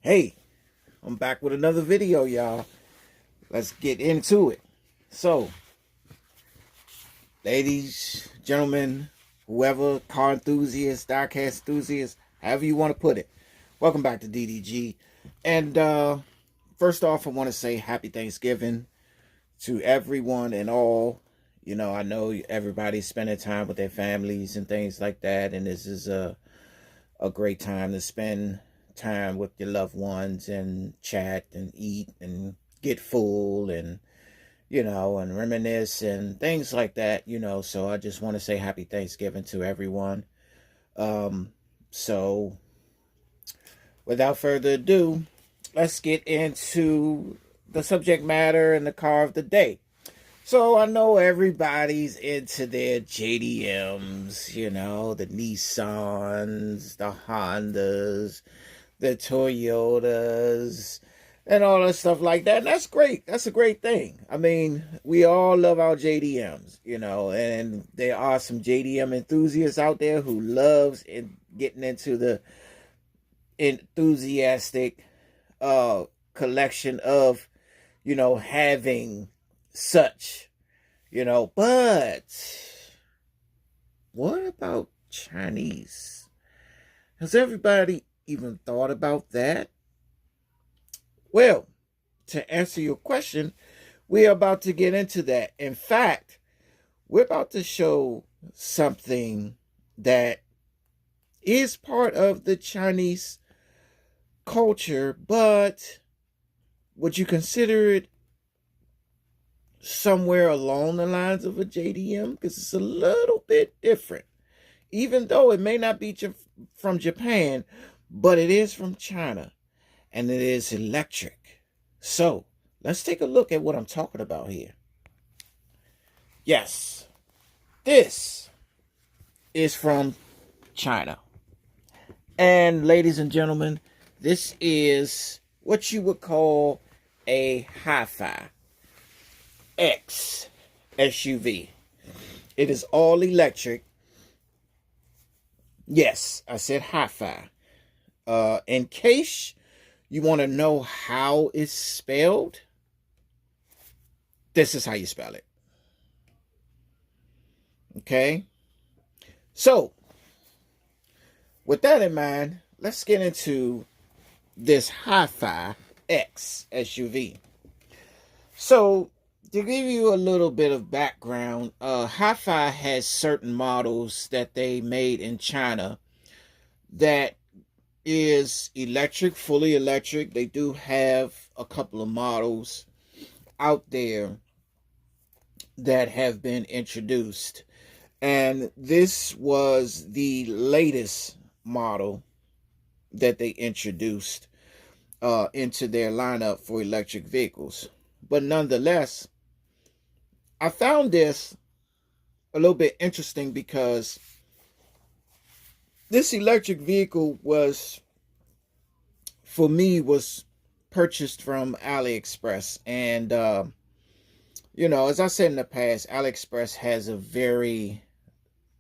Hey, I'm back with another video, y'all. Let's get into it. So, ladies, gentlemen, whoever, car enthusiast, diecast enthusiast, however you want to put it, welcome back to DDG. And first off, I want to say happy Thanksgiving to everyone and all. You know, I know everybody's spending time with their families and things like that, and this is a great time to spend time with your loved ones and chat and eat and get full and and reminisce and things like that. So I just want to say happy Thanksgiving to everyone. So without further ado, let's get into the subject matter and the car of the day. So I know everybody's into their JDMs, the Nissans, the Hondas, the Toyotas, and all that stuff like that. And that's great. That's a great thing. I mean, we all love our JDMs, and there are some JDM enthusiasts out there who loves getting into the enthusiastic collection of, having such, but what about Chinese? Has everybody even thought about that? Well, to answer your question, we're about to get into that. In fact, we're about to show something that is part of the Chinese culture, but would you consider it somewhere along the lines of a JDM? Because it's a little bit different. Even though it may not be from Japan, but it is from China, and it is electric. So let's take a look at what I'm talking about here. Yes, this is from China. And ladies and gentlemen, this is what you would call a HiPhi X SUV. It is all electric. Yes, I said HiPhi. In case you want to know how it's spelled, this is how you spell it. Okay? So, with that in mind, let's get into this HiPhi X SUV. So, to give you a little bit of background, HiPhi has certain models that they made in China that is electric, fully electric. They do have a couple of models out there that have been introduced. And this was the latest model that they introduced into their lineup for electric vehicles. But nonetheless, I found this a little bit interesting because this electric vehicle was purchased from AliExpress. And, as I said in the past, AliExpress has a very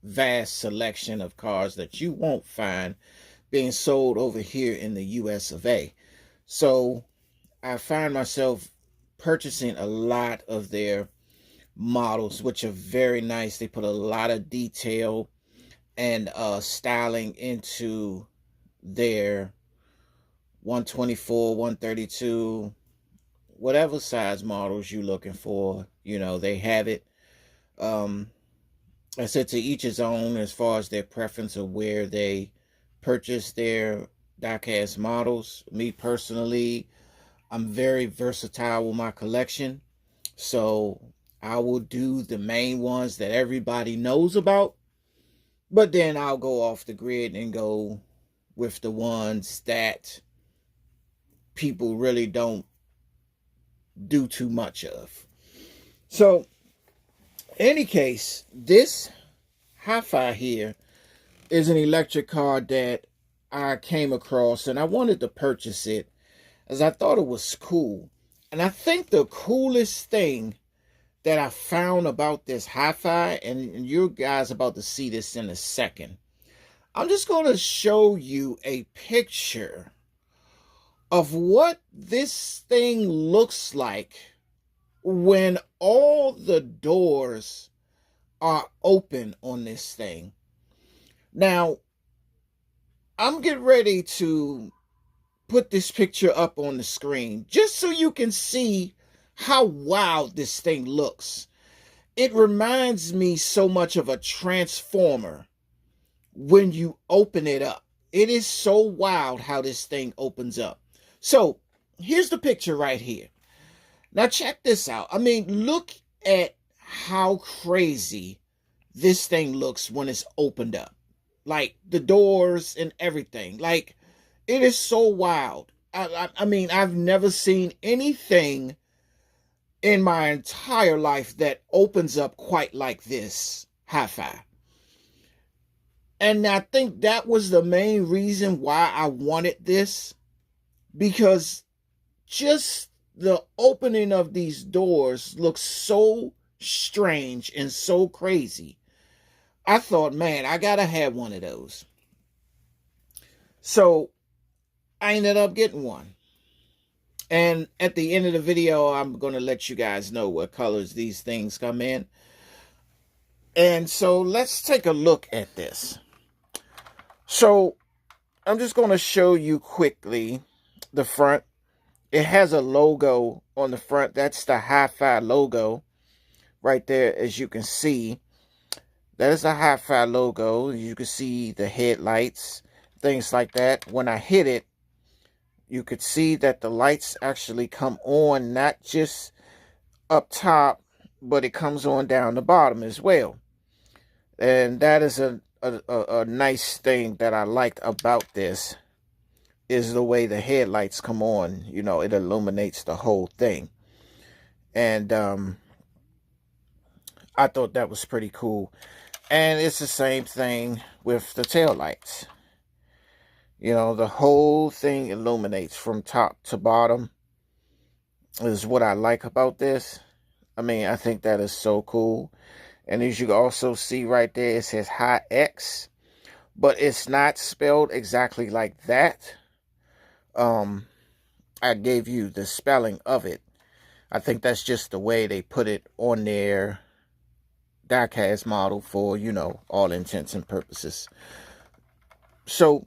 vast selection of cars that you won't find being sold over here in the US of A. So I find myself purchasing a lot of their models, which are very nice. They put a lot of detail and styling into their 124, 132, whatever size models you're looking for. They have it. I said to each his own as far as their preference of where they purchase their diecast models. Me personally, I'm very versatile with my collection. So I will do the main ones that everybody knows about. But then I'll go off the grid and go with the ones that people really don't do too much of. So, in any case, this HiPhi here is an electric car that I came across, and I wanted to purchase it as I thought it was cool. And I think the coolest thing that I found about this HiPhi, and you guys about to see this in a second, I'm just going to show you a picture of what this thing looks like when all the doors are open on this thing. Now, I'm getting ready to put this picture up on the screen just so you can see how wild this thing looks. It reminds me so much of a transformer when you open it up. It is so wild how this thing opens up. So here's the picture right here. Now check this out. I mean, look at how crazy this thing looks when it's opened up. Like the doors and everything. Like, it is so wild. I mean, I've never seen anything in my entire life that opens up quite like this HiPhi. And I think that was the main reason why I wanted this, because just the opening of these doors looks so strange and so crazy. I thought, man, I gotta have one of those. So I ended up getting one. And at the end of the video, I'm going to let you guys know what colors these things come in. And so let's take a look at this. So I'm just going to show you quickly the front. It has a logo on the front. That's the HiPhi logo right there, as you can see. That is a HiPhi logo. You can see the headlights, things like that. When I hit it, you could see that the lights actually come on, not just up top, but it comes on down the bottom as well. And that is a nice thing that I liked about this, is the way the headlights come on. You know, it illuminates the whole thing. And I thought that was pretty cool. And it's the same thing with the tail lights. You know, the whole thing illuminates from top to bottom, is what I like about this. I mean, I think that is so cool. And as you can also see right there, it says HiPhi X, but it's not spelled exactly like that. I gave you the spelling of it. I think that's just the way they put it on their diecast model for, you know, all intents and purposes. So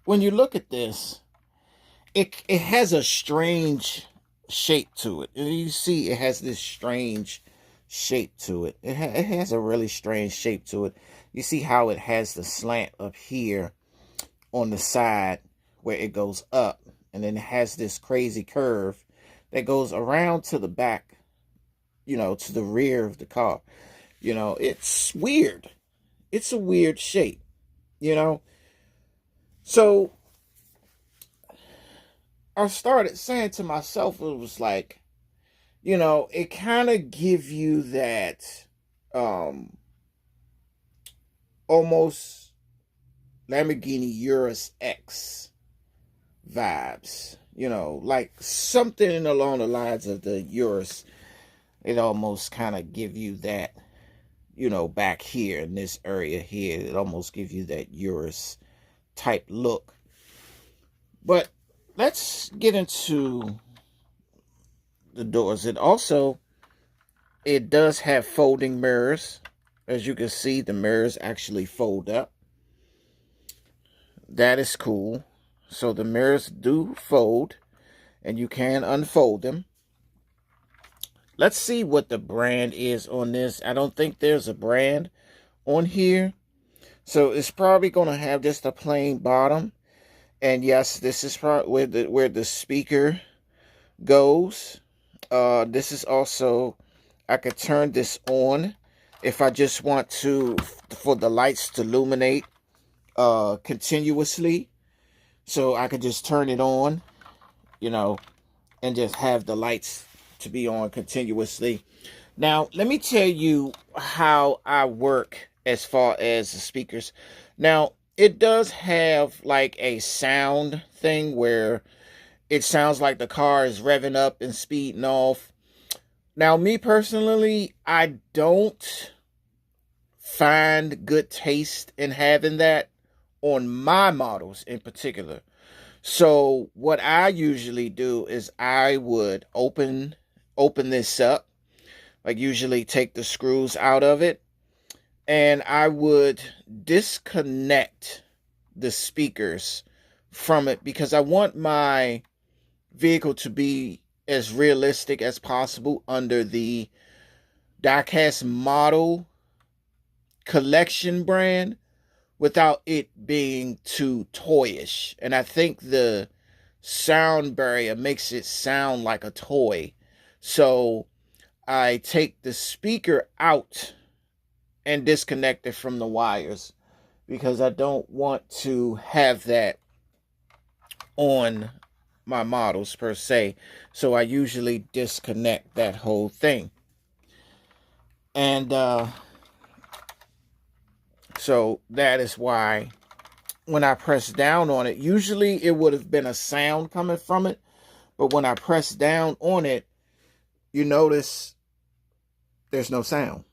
when you look at this, it has a strange shape to it. You see it has this strange shape to it. It has a really strange shape to it. You see how it has the slant up here on the side where it goes up, and then it has this crazy curve that goes around to the back, you know, to the rear of the car. You know, it's weird. It's a weird shape, you know. So I started saying to myself, it was like, you know, it kind of give you that almost Lamborghini Urus X vibes, you know, like something along the lines of the Urus. It almost kind of give you that, you know, back here in this area here, it almost give you that Urus type look. But let's get into the doors. It does have folding mirrors. As you can see, the mirrors actually fold up. That is cool. So the mirrors do fold, and you can unfold them. Let's see what the brand is on this. I don't think there's a brand on here. So it's probably going to have just a plain bottom. And yes, this is probably where the speaker goes. This is also, I could turn this on if I just want to, for the lights to illuminate continuously. So I could just turn it on, you know, and just have the lights to be on continuously. Now, let me tell you how I work as far as the speakers. Now, it does have like a sound thing where it sounds like the car is revving up and speeding off. Now, me personally, I don't find good taste in having that on my models in particular. So what I usually do is I would open this up, like usually take the screws out of it, and I would disconnect the speakers from it because I want my vehicle to be as realistic as possible under the diecast model collection brand without it being too toyish. And I think the sound barrier makes it sound like a toy. So I take the speaker out and disconnect it from the wires because I don't want to have that on my models per se. So I usually disconnect that whole thing. And so that is why when I press down on it, usually it would have been a sound coming from it. But when I press down on it, you notice there's no sound.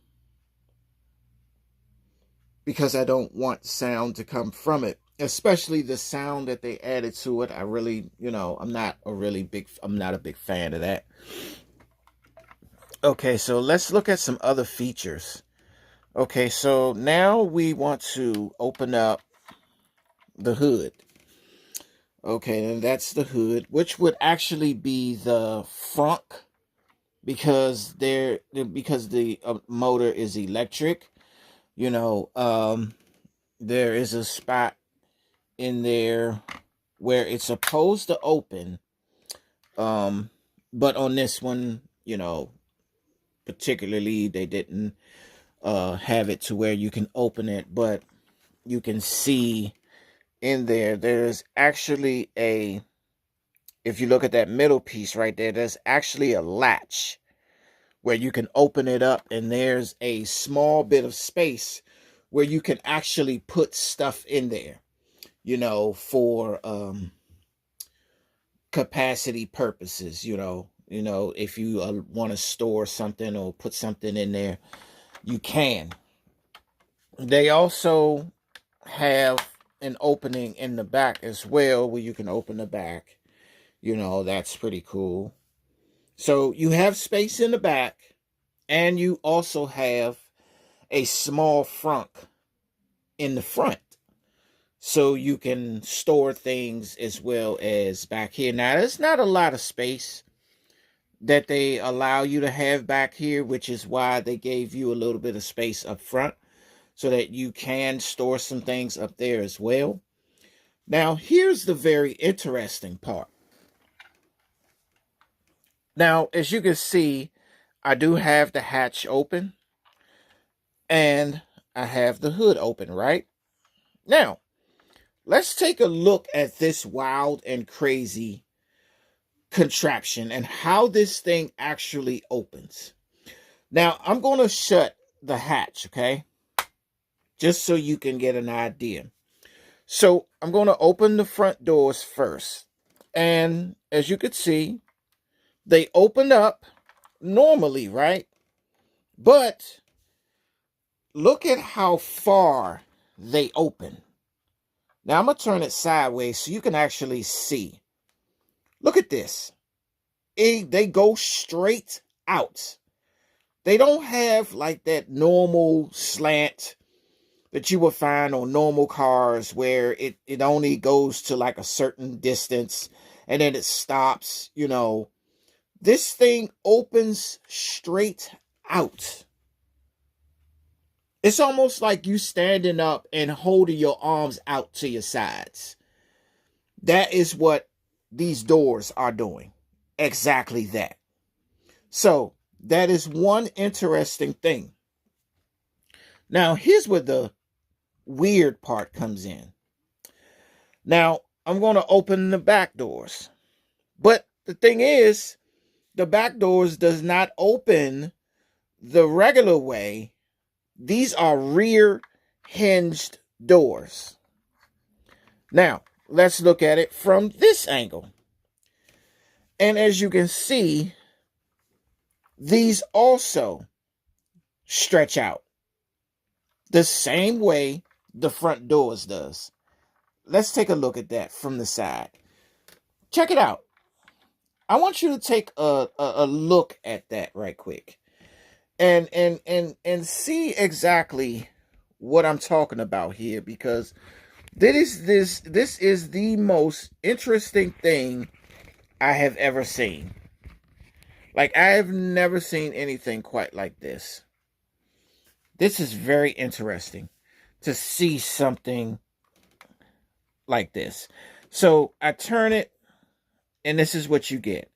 Because I don't want sound to come from it. Especially the sound that they added to it. I really, I'm not a big fan of that. Okay, so let's look at some other features. Okay, so now we want to open up the hood. Okay, and that's the hood, which would actually be the front because the motor is electric. There is a spot in there where it's supposed to open, but on this one, particularly they didn't have it to where you can open it, but you can see in there's actually if you look at that middle piece right there, there's actually a latch where you can open it up, and there's a small bit of space where you can actually put stuff in there, for capacity purposes, if you want to store something or put something in there, you can. They also have an opening in the back as well where you can open the back. That's pretty cool. So you have space in the back, and you also have a small front in the front. So you can store things as well as back here. Now, there's not a lot of space that they allow you to have back here, which is why they gave you a little bit of space up front so that you can store some things up there as well. Now, here's the very interesting part. Now, as you can see, I do have the hatch open and I have the hood open, right? Now, let's take a look at this wild and crazy contraption and how this thing actually opens. Now, I'm going to shut the hatch, okay? Just so you can get an idea. So, I'm going to open the front doors first. And as you can see, they open up normally, right? But look at how far they open. Now, I'm going to turn it sideways so you can actually see. Look at this. They go straight out. They don't have like that normal slant that you would find on normal cars where it only goes to like a certain distance and then it stops, This thing opens straight out. It's almost like you standing up and holding your arms out to your sides. That is what these doors are doing. Exactly that. So, that is one interesting thing. Now, here's where the weird part comes in. Now, I'm going to open the back doors. But the thing is, the back doors does not open the regular way. These are rear hinged doors. Now, let's look at it from this angle. And as you can see, these also stretch out the same way the front doors does. Let's take a look at that from the side. Check it out. I want you to take a look at that right quick and see exactly what I'm talking about here, because this is the most interesting thing I have ever seen. Like, I have never seen anything quite like this. This is very interesting to see something like this. So I turn it, and this is what you get.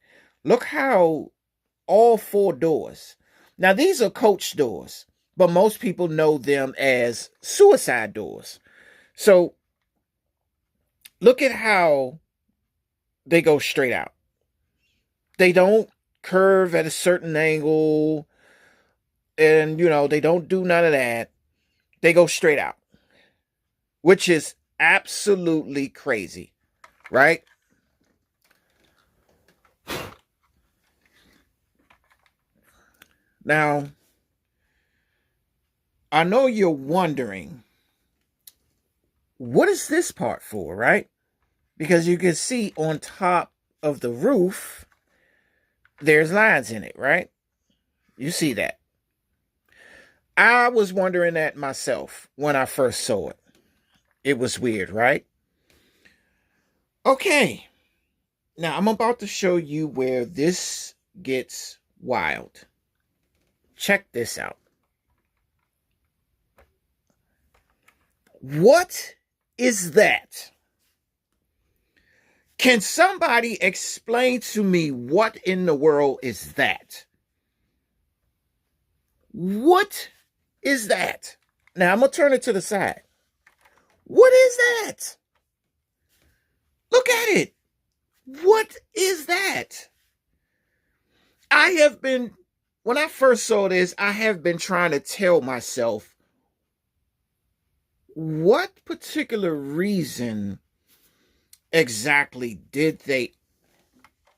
Look how all four doors. Now, these are coach doors, but most people know them as suicide doors. So look at how they go straight out. They don't curve at a certain angle, and they don't do none of that. They go straight out, which is absolutely crazy, right? Now, I know you're wondering, what is this part for, right? Because you can see on top of the roof, there's lines in it, right? You see that. I was wondering that myself when I first saw it. It was weird, right? Okay. Now, I'm about to show you where this gets wild. Check this out. What is that? Can somebody explain to me what in the world is that? What is that? Now, I'm going to turn it to the side. What is that? Look at it. What is that? When I first saw this, I have been trying to tell myself, what particular reason exactly did they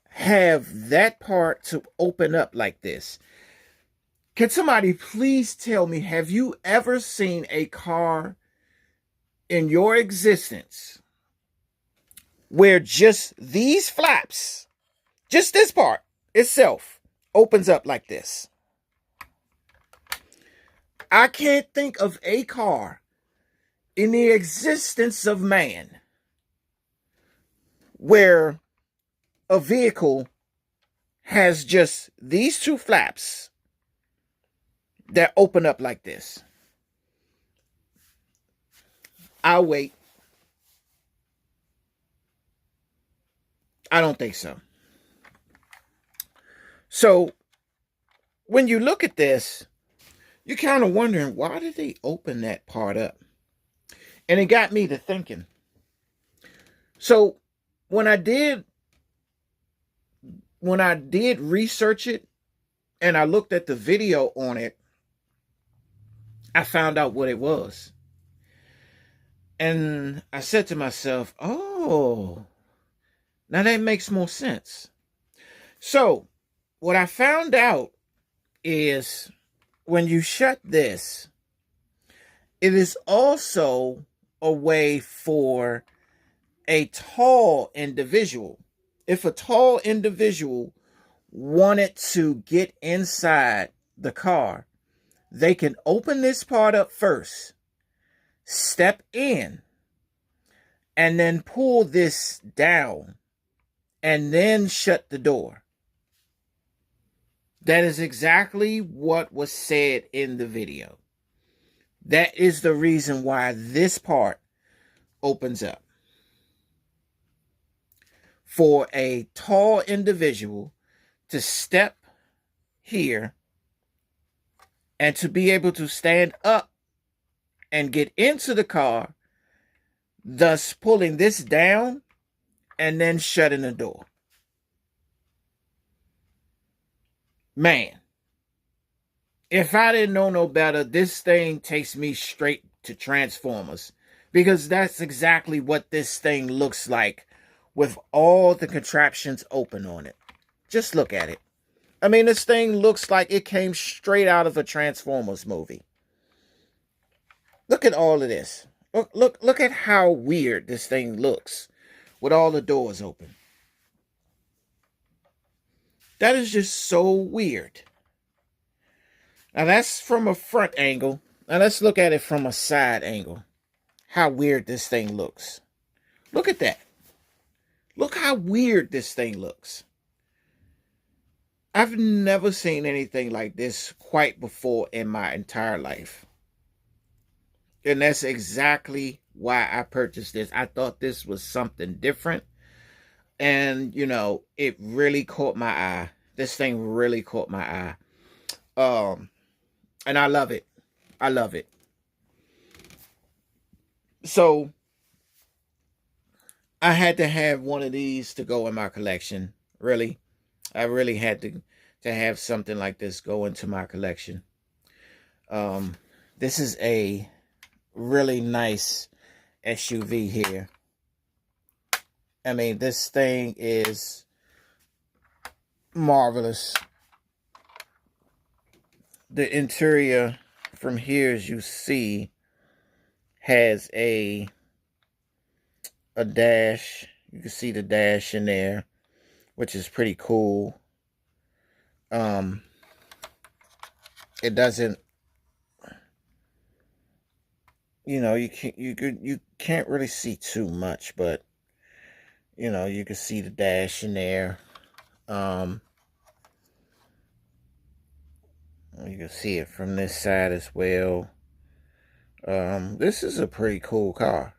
have that part to open up like this? Can somebody please tell me, have you ever seen a car in your existence where just these flaps, just this part itself, opens up like this? I can't think of a car in the existence of man where a vehicle has just these two flaps that open up like this. I'll wait. I don't think so. So when you look at this, you're kind of wondering, why did they open that part up? And it got me to thinking. So when I did research it and I looked at the video on it, I found out what it was. And I said to myself, oh, now that makes more sense. So what I found out is, when you shut this, it is also a way for a tall individual. If a tall individual wanted to get inside the car, they can open this part up first, step in, and then pull this down, and then shut the door. That is exactly what was said in the video. That is the reason why this part opens up. For a tall individual to step here and to be able to stand up and get into the car, thus pulling this down and then shutting the door. Man, if I didn't know no better, this thing takes me straight to Transformers, because that's exactly what this thing looks like with all the contraptions open on it. Just look at it. I mean, this thing looks like it came straight out of a Transformers movie. Look at all of this. Look at how weird this thing looks with all the doors open. That is just so weird. Now that's from a front angle. Now let's look at it from a side angle. How weird this thing looks. Look at that. Look how weird this thing looks. I've never seen anything like this quite before in my entire life. And that's exactly why I purchased this. I thought this was something different. And, it really caught my eye. This thing really caught my eye. And I love it. I love it. So I had to have one of these to go in my collection. Really. I really had to have something like this go into my collection. This is a really nice SUV here. I mean, this thing is marvelous. The interior from here, as you see, has a dash. You can see the dash in there, which is pretty cool. It doesn't, you can't really see too much, but you can see the dash in there. You can see it from this side as well. This is a pretty cool car.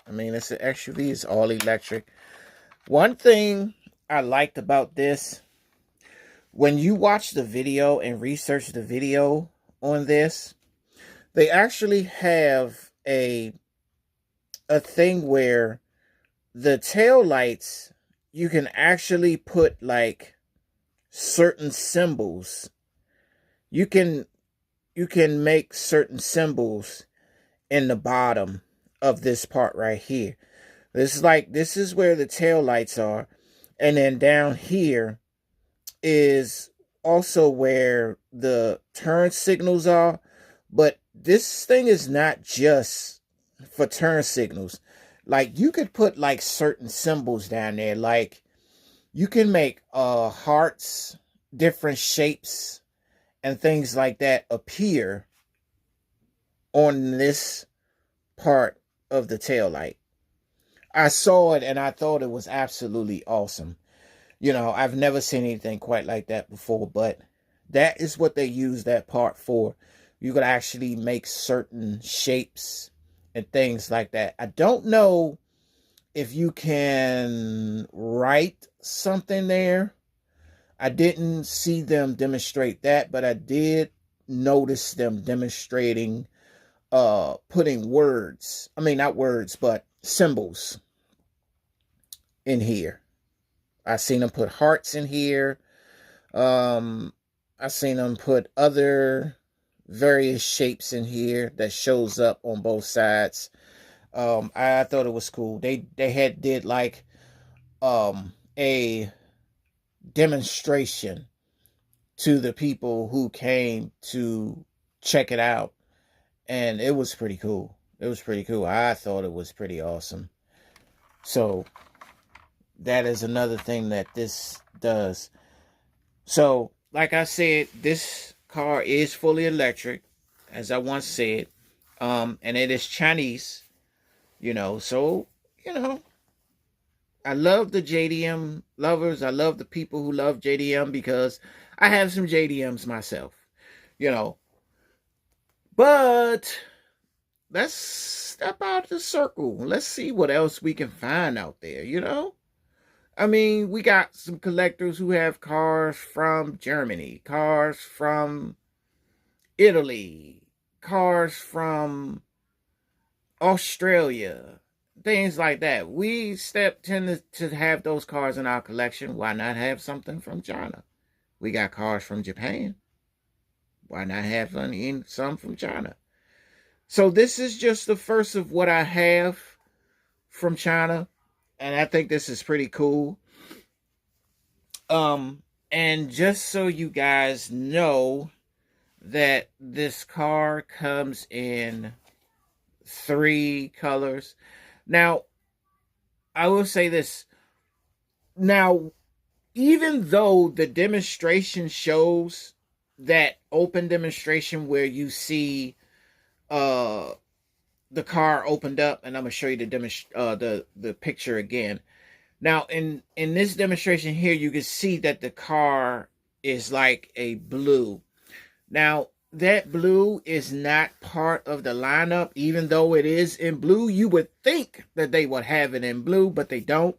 I mean, it's an SUV. It's all electric. One thing I liked about this, when you watch the video and research the video on this, they actually have a thing where the tail lights, you can actually put like certain symbols. You can make certain symbols in the bottom of this part right here. This is where the tail lights are, and then down here is also where the turn signals are. But this thing is not just for turn signals. Like, you could put like certain symbols down there. Like, you can make hearts, different shapes, and things like that appear on this part of the tail light. I saw it and I thought it was absolutely awesome. I've never seen anything quite like that before, but that is what they use that part for. You could actually make certain shapes and things like that. I don't know if you can write something there. I didn't see them demonstrate that, but I did notice them demonstrating putting words. I mean, not words, but symbols in here. I seen them put hearts in here. I seen them put other various shapes in here that shows up on both sides. I thought it was cool. They did like a demonstration to the people who came to check it out, and it was pretty cool. It was pretty cool. I thought it was pretty awesome. So that is another thing that this does. So, like I said, this car is fully electric, as I once said, and it is Chinese. So I love the JDM lovers. I love the people who love JDM because I have some JDMs myself. But let's step out the circle. Let's see what else we can find out there. I mean, we got some collectors who have cars from Germany, cars from Italy, cars from Australia, things like that. We tend to have those cars in our collection. Why not have something from China? We got cars from Japan. Why not have some from China? So this is just the first of what I have from China, and I think this is pretty cool. And just so you guys know that this car comes in 3 colors. Now, I will say this. Now, even though the demonstration shows that open demonstration where you see uh the car opened up, and I'm gonna show you the picture again. Now in this demonstration here, you can see that the car is like a blue. Now that blue is not part of the lineup, even though it is in blue. You would think that they would have it in blue, but they don't.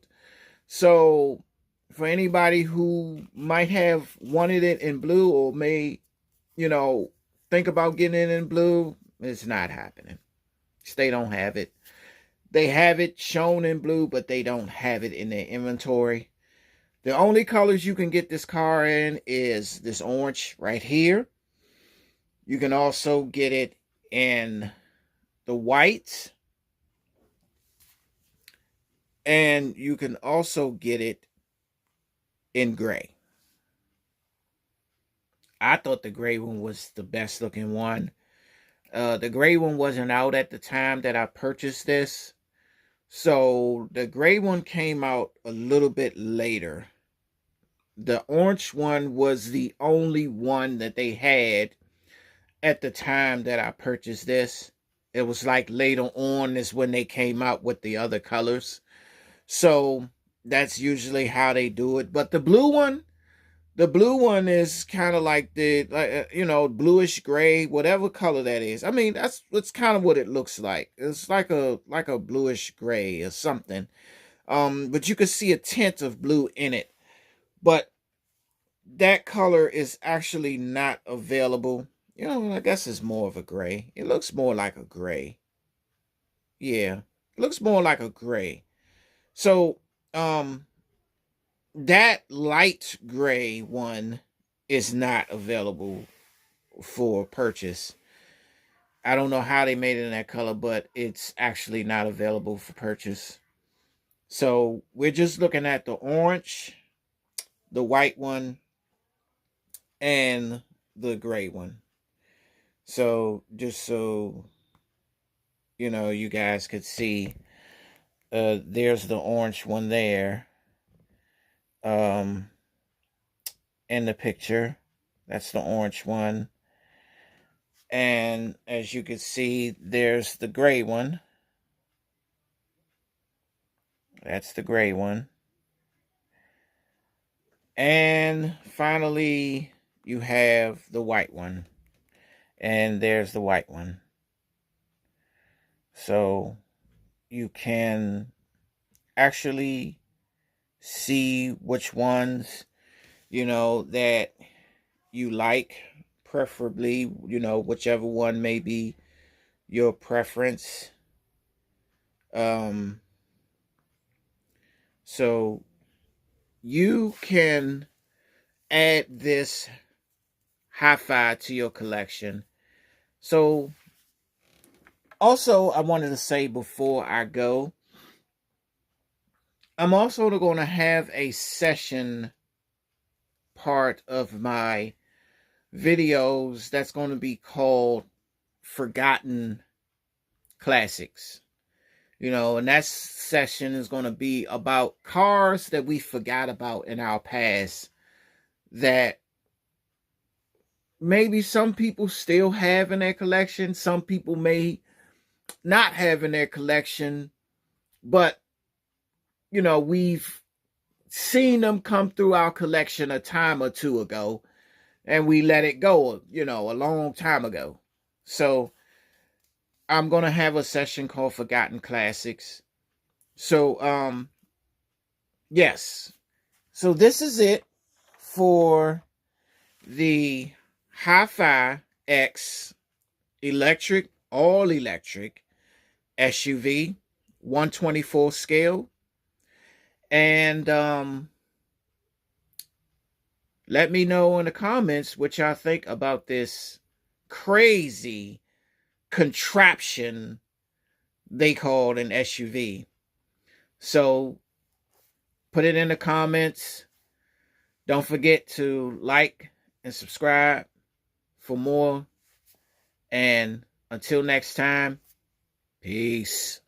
So for anybody who might have wanted it in blue, or may, think about getting it in blue, it's not happening. They don't have it. They have it shown in blue, but they don't have it in their inventory. The only colors you can get this car in is this orange right here. You can also get it in the white. And you can also get it in gray. I thought the gray one was the best looking one. The gray one wasn't out at the time that I purchased this. So the gray one came out a little bit later. The orange one was the only one that they had at the time that I purchased this. It was like later on is when they came out with the other colors. So that's usually how they do it. But the blue one is kind of like bluish gray, whatever color that is. I mean, that's kind of what it looks like. It's like a bluish gray or something. But you can see a tint of blue in it. But that color is actually not available. I guess it's more of a gray. It looks more like a gray. Yeah, it looks more like a gray. So, that light gray one is not available for purchase. I don't know how they made it in that color, but it's actually not available for purchase. So we're just looking at the orange, the white one, and the gray one. So just so you guys could see, there's the orange one there. In the picture, that's the orange one. And as you can see, there's the gray one. That's the gray one. And finally, you have the white one. And there's the white one. So you can actually see which ones, that you like, preferably, whichever one may be your preference. So you can add this HiPhi to your collection. So also, I wanted to say before I go, I'm also going to have a session part of my videos that's going to be called Forgotten Classics. And that session is going to be about cars that we forgot about in our past that maybe some people still have in their collection. Some people may not have in their collection, but we've seen them come through our collection a time or two ago, and we let it go, a long time ago. So I'm going to have a session called Forgotten Classics. So, yes. So this is it for the HiPhi X all electric SUV, 124 scale. And let me know in the comments what y'all think about this crazy contraption they called an SUV. So put it in the comments. Don't forget to like and subscribe for more. And until next time, peace.